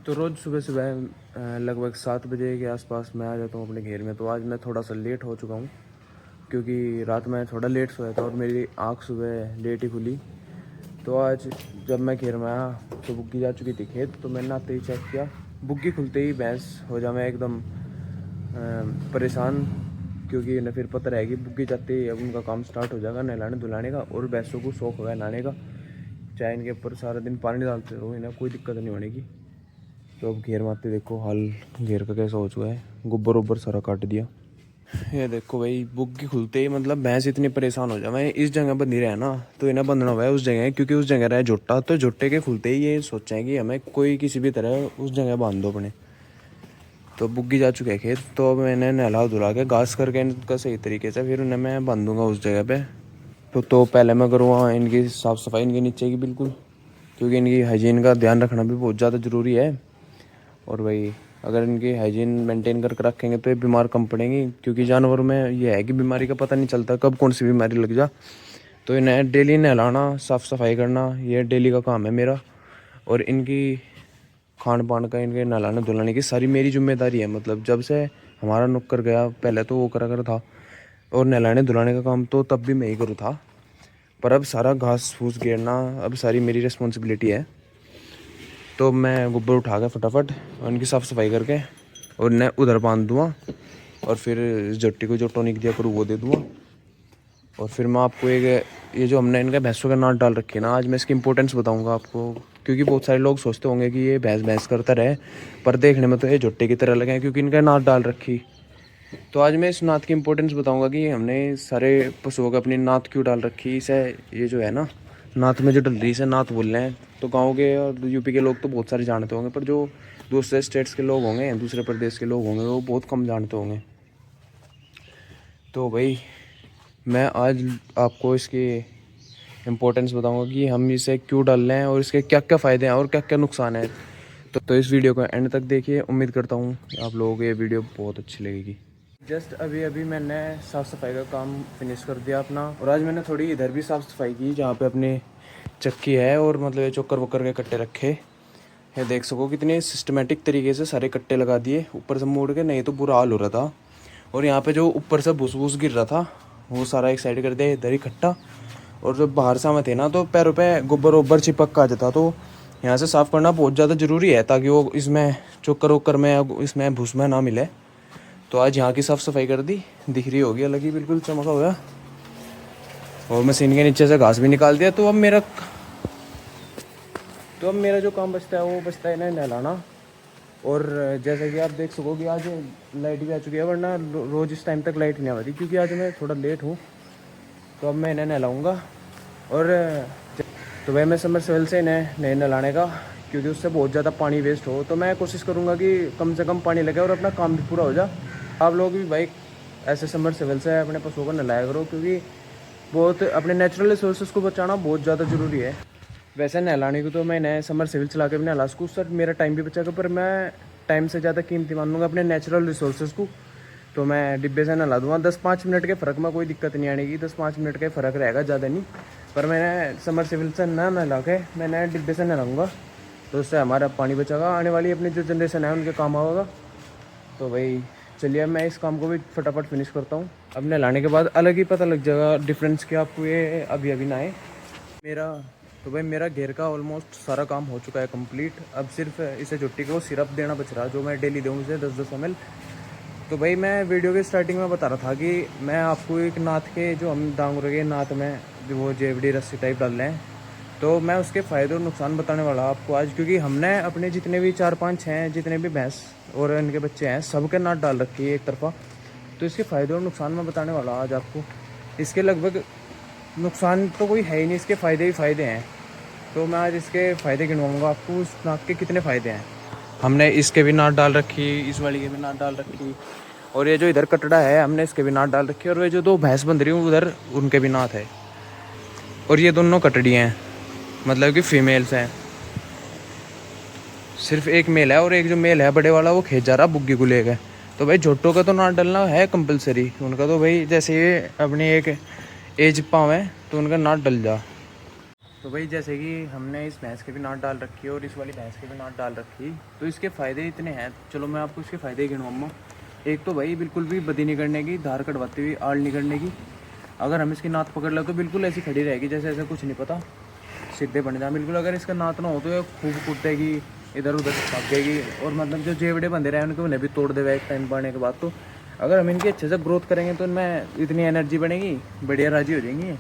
तो रोज़ सुबह सुबह लगभग 7 बजे के आसपास मैं आ जाता हूँ अपने घेर में। तो आज मैं थोड़ा सा लेट हो चुका हूँ क्योंकि रात में थोड़ा लेट सोया था और मेरी आँख सुबह लेट ही खुली। तो आज जब मैं घेर में आया तो बुग्गी जा चुकी थी खेत। तो मैंने आते ही चेक किया, बुग्गी खुलते ही भैंस हो जा मैं एकदम परेशान, क्योंकि इन्हें फिर पता रहेगी बुग्गी जाते ही अब उनका काम स्टार्ट हो जाएगा नहलाने धुलाने का। और भैंसों को शौक होगा नहाने का, चाहे इनके ऊपर सारा दिन पानी डालते रहो, इन्हें कोई दिक्कत नहीं होने की। तो अब घेर मारते देखो हाल घेर का कैसा हो चुका है, गोबर वोबर सारा काट दिया। ये देखो भाई, बुग्गी खुलते ही मतलब भैंस इतनी परेशान हो जाए। मैं इस जगह बंधी रहे ना तो इन्हें बंधना हुआ है उस जगह, क्योंकि उस जगह रहा झोट्टा। तो झोट्टे के खुलते ही ये सोचें कि हमें कोई किसी भी तरह उस जगह बांध दो अपने। तो बुग्गी जा चुके हैं खेत। तो अब मैंने नहला धुला के घास करके इनका सही तरीके से फिर उन्हें मैं बांधूंगा उस जगह पे। तो पहले मैं करूँगा इनकी साफ़ सफाई इनके नीचे की बिल्कुल, क्योंकि इनकी हाइजीन का ध्यान रखना भी बहुत ज़्यादा ज़रूरी है। और भाई अगर इनकी हाइजीन मेंटेन करके रखेंगे तो ये बीमार कम पड़ेंगी, क्योंकि जानवर में ये है कि बीमारी का पता नहीं चलता कब कौन सी बीमारी लग जा। तो इन्हें डेली नहलाना साफ़ सफाई करना ये डेली का काम है मेरा। और इनकी खान पान का, इनके नहलाने धुलाने की सारी मेरी जिम्मेदारी है। मतलब जब से हमारा नुक्कर गया, पहले तो वो करा कर था और नहलाने धुलाने का काम तो तब भी मैं ही करूँ था, पर अब सारा घास फूस घेरना अब सारी मेरी रिस्पॉन्सिबिलिटी है। तो मैं गोबर उठा के फटाफट उनकी साफ़ सफाई करके और इन्हें उधर बांध दूँगा, और फिर जट्टी को जो टॉनिक दिया करूँ वो दे दूँगा। और फिर मैं आपको एक ये जो हमने इनका भैंसों का नाद डाल रखी है ना, आज मैं इसकी इंपॉर्टेंस बताऊंगा आपको। क्योंकि बहुत सारे लोग सोचते होंगे कि ये भैंस भैंस करता रहे, पर देखने में तो ये झुट्टे की तरह लगे हैं क्योंकि इनका नाद डाल रखी। तो आज मैं इस नाद की इंपॉर्टेंस बताऊंगा कि हमने सारे पशुओं को अपनी नाद क्यों डाल रखी। इसे ये जो है ना नाद में जो डल रही, इसे नाद बोल रहे हैं। तो गाँव के और यूपी के लोग तो बहुत सारे जानते होंगे, पर जो दूसरे स्टेट्स के लोग होंगे, दूसरे प्रदेश के लोग होंगे, वो बहुत कम जानते होंगे। तो भाई मैं आज आपको इसकी इम्पोर्टेंस बताऊंगा कि हम इसे क्यों डाल रहे हैं और इसके क्या क्या फ़ायदे हैं और क्या क्या नुकसान है। तो इस वीडियो को एंड तक देखिए, उम्मीद करता हूँ आप लोगों को ये वीडियो बहुत अच्छी लगेगी। जस्ट अभी मैंने साफ़ सफाई का काम फिनिश कर दिया अपना, और आज मैंने थोड़ी इधर भी साफ़ सफाई की जहाँ पे अपनी चक्की है और मतलब ये चोकर वोकर के कट्टे रखे। ये देख सको कितने सिस्टमेटिक तरीके से सारे कट्टे लगा दिए ऊपर से मोड़ के, नहीं तो बुरा हाल हो रहा था। और यहाँ पे जो ऊपर से भूस भूस गिर रहा था वो सारा एक साइड कर दिया इधर इकट्ठा। और जब बाहर से हम थे ना तो पैरों पे गोबर वोबर चिपक का आ जाता। तो यहाँ से साफ़ करना बहुत ज़्यादा ज़रूरी है ताकि वो इसमें चोकर वोकर में इसमें भूस में ना मिले। तो आज यहाँ की साफ़ सफाई कर दी, दिख रही होगी अलग ही बिल्कुल चमका हुआ। और मशीन के नीचे से घास भी निकाल दिया। तो अब मेरा जो काम बचता है वो बचता है इन्हें नहलाना। और जैसे कि आप देख सको कि आज लाइट भी आ चुकी है, वरना रोज़ इस टाइम तक लाइट नहीं आ रही, क्योंकि आज मैं थोड़ा लेट हूँ। तो अब मैं इन्हें नहलाऊँगा। और तो भाई मैं समरसेबल से इन्हें नहीं नहलाने का, क्योंकि उससे बहुत ज़्यादा पानी वेस्ट हो। तो मैं कोशिश करूँगा कि कम से कम पानी लगे और अपना काम भी पूरा हो जाए। आप लोग भी भाई ऐसे समरसेबल से अपने पशुओं को नहलाया करो, क्योंकि बहुत अपने नेचुरल रिसोर्सेज को बचाना बहुत ज़्यादा ज़रूरी है। वैसे नहलाने को तो मैं नए समरसेबल चला के भी नहला सकूँ, सर मेरा टाइम भी बचेगा, पर मैं टाइम से ज़्यादा कीमती मान लूँगा अपने नेचुरल रिसोर्सेज को। तो मैं डिब्बे से नहला दूँगा। 10-5 मिनट के फ़र्क में कोई दिक्कत नहीं आएगी, 10-5 मिनट का फ़र्क रहेगा, ज़्यादा नहीं। पर मैंने समरसेबल से ना नहला के मैं डिब्बे से नहलाऊँगा, तो उससे हमारा पानी बचेगा, आने वाली अपनी जो जनरेशन है उनके काम आएगा। तो भाई चलिए मैं इस काम को भी फटाफट फिनिश करता हूँ। अब नहलाने के बाद अलग ही पता लग जाएगा डिफरेंस कि आपको ये अभी ना आए मेरा घेर का ऑलमोस्ट सारा काम हो चुका है कंप्लीट। अब सिर्फ इसे जुट्टी को सिरप देना बच रहा, जो मैं डेली दूँ इसे 10-10 ml। तो भाई मैं वीडियो के स्टार्टिंग में बता रहा था कि मैं आपको एक नाथ के जो हम डांगरों के नाथ में जो वो जेवड़ी रस्सी टाइप डाल रहे हैं, तो मैं उसके फ़ायदे और नुकसान बताने वाला आपको आज। क्योंकि हमने अपने जितने भी 4-5-6 जितने भी भैंस और इनके बच्चे हैं सबके नाथ डाल रखी है एक तरफा। तो इसके फ़ायदे और नुकसान मैं बताने वाला आज आपको। इसके लगभग नुकसान तो कोई है ही नहीं, इसके फ़ायदे ही फ़ायदे हैं। तो मैं आज इसके फ़ायदे गिनवाऊँगा आपको, उस नाथ के कितने फ़ायदे हैं। हमने इसके भी नाथ डाल रखी, इस वाली के भी नाथ डाल रखी, और ये जो इधर कटड़ा है हमने इसके भी नाथ डाल रखी, और ये जो 2 भैंस बंध रही हूँ उधर उनके भी नाथ है। और ये दोनों कटड़ी हैं, मतलब कि फीमेल्स हैं। सिर्फ एक मेल है और एक जो मेल है बड़े वाला वो खेत जा रहा बुग्गी को लेकर। तो भाई झोटों का तो नाथ डलना है कंपलसरी उनका। तो भाई जैसे ये अपनी एक एज पाँव है तो उनका नाथ डल जा। तो भाई जैसे कि हमने इस भैंस के भी नाट डाल रखी है और इस वाली भैंस के भी नाट डाल रखी, तो इसके फ़ायदे इतने हैं। चलो मैं आपको इसके फ़ायदे ही गिनवाऊँ। एक तो भाई बिल्कुल भी बदी नहीं करने की, धार कटवाती हुई आड़ नहीं करने की। अगर हम इसकी नात पकड़ लें तो बिल्कुल ऐसी खड़ी रहेगी जैसे ऐसा कुछ नहीं पता, सीधे बन जा बिल्कुल। अगर इसका नात ना हो तो ये खूब कुटेगी, इधर उधर भागेगी, और मतलब जो जेवड़े बंदे रहे उनके उन्हें भी तोड़ देगा एक टाइम पाने के बाद। तो अगर हम इनकी अच्छे से ग्रोथ करेंगे तो इनमें इतनी एनर्जी बनेगी, बढ़िया राजी हो जाएंगी।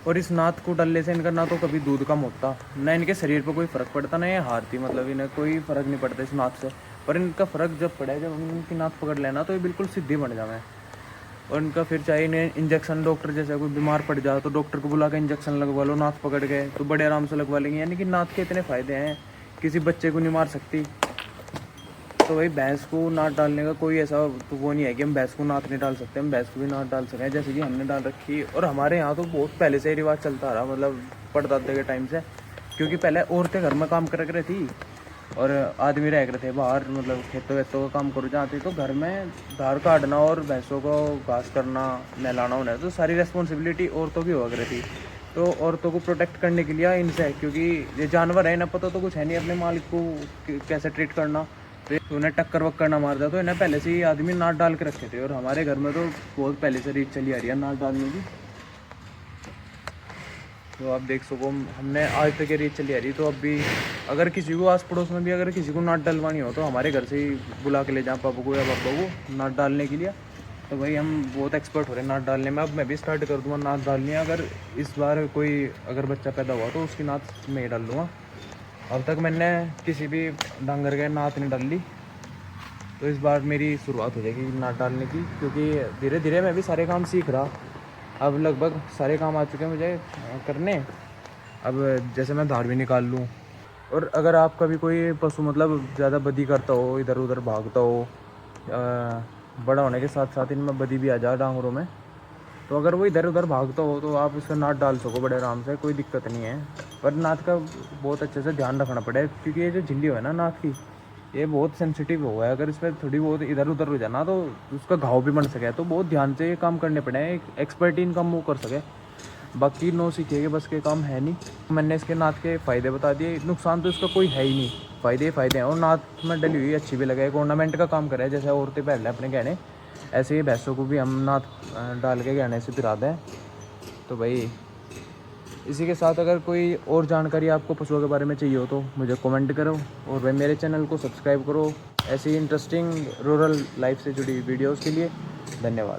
और इस नात को डालने से इनका ना तो कभी दूध कम होता, ना इनके शरीर पर कोई फ़र्क पड़ता, ना ये हारती, मतलब इन्हें कोई फ़र्क नहीं पड़ता इस नात से। पर इनका फ़र्क जब पड़ा है, जब हम इनकी नात पकड़ लेना तो ये बिल्कुल सीधी बन जाए। और इनका फिर चाहे इन्हें इंजेक्शन, डॉक्टर जैसे कोई बीमार पड़ जाए तो डॉक्टर को बुला के इंजेक्शन लगवा लो, नाथ पकड़ के तो बड़े आराम से लगवा लेंगे। यानी कि नाथ के इतने फ़ायदे हैं, किसी बच्चे को नहीं मार सकती। तो भाई भैंस को नाथ डालने का कोई ऐसा तो वो नहीं है कि हम भैंस को नाथ नहीं डाल सकते, हम भैंस को भी नाथ डाल सकें, जैसे कि हमने डाल रखी। और हमारे यहाँ तो बहुत पहले से ही रिवाज चलता रहा, मतलब परदादे के टाइम से, क्योंकि पहले औरतें घर में काम कर रही थी और आदमी रह रहे थे बाहर, मतलब खेतों वेतों का काम करो जाते, तो घर में धार काटना और भैंसों को घास करना, नहलाना होना, तो सारी रेस्पॉन्सिबिलिटी औरतों की हुआ करती। तो औरतों को प्रोटेक्ट करने के लिए इनसे, क्योंकि ये जानवर है ना, पता तो कुछ है नहीं अपने मालिक को कैसे ट्रीट करना, तो उन्हें टक्कर वक्कर ना मार दिया, तो इन्हें पहले से ही आदमी नाट डाल के रखे थे। और हमारे घर में तो बहुत पहले से रीत चली आ रही है नाट डालने की। तो आप देख सको हमने आज तक ये रीत चली आ रही। तो अब भी अगर किसी को आस पड़ोस में भी अगर किसी को नाट डलवानी हो तो हमारे घर से ही बुला के ले जाएं पापा को या पापा को नाट डालने के लिए। तो भाई हम बहुत एक्सपर्ट हो रहे हैं नाट डालने में। अब मैं भी स्टार्ट कर दूँगा नाट डालनी। अगर इस बार कोई अगर बच्चा पैदा हुआ तो उसकी नात मैं ही डाल दूँगा। अब तक मैंने किसी भी डांगर के नात नहीं डाल ली, तो इस बार मेरी शुरुआत हो जाएगी नाट डालने की, क्योंकि धीरे धीरे मैं भी सारे काम सीख रहा। अब लगभग सारे काम आ चुके हैं मुझे करने। अब जैसे मैं धार भी निकाल लूँ, और अगर आपका भी कोई पशु मतलब ज़्यादा बदी करता हो, इधर उधर भागता हो, बड़ा होने के साथ साथ इनमें बदी भी आ जाए डांगरों में, तो अगर वो इधर उधर भागता हो तो आप उसका नाट डाल सको बड़े आराम से, कोई दिक्कत नहीं है। पर नाथ का बहुत अच्छे से ध्यान रखना पड़ेगा, क्योंकि ये जो झिल्ली है ना नाथ की, ये बहुत सेंसिटिव हुआ है। अगर इस पर थोड़ी बहुत इधर उधर हो जाना तो उसका घाव भी बन सके, तो बहुत ध्यान से ये काम करने पड़े, एक एक्सपर्ट इन काम वो कर सके। बाकी नो सीखिए बस के काम है नहीं। मैंने इसके नाथ के फ़ायदे बता दिए, नुकसान तो इसका कोई है ही नहीं, फ़ायदे हैं। और नाथ में डली हुई अच्छी भी लगे, एक ऑर्नामेंट का काम करे, जैसे औरतें पहन लें अपने गहने, ऐसे ही भैंसों को भी हम नाथ डाल के गहने से पिरा दें। तो भाई इसी के साथ अगर कोई और जानकारी आपको पशुओं के बारे में चाहिए हो तो मुझे कमेंट करो, और भाई मेरे चैनल को सब्सक्राइब करो ऐसी इंटरेस्टिंग रूरल लाइफ से जुड़ी वीडियोस के लिए। धन्यवाद।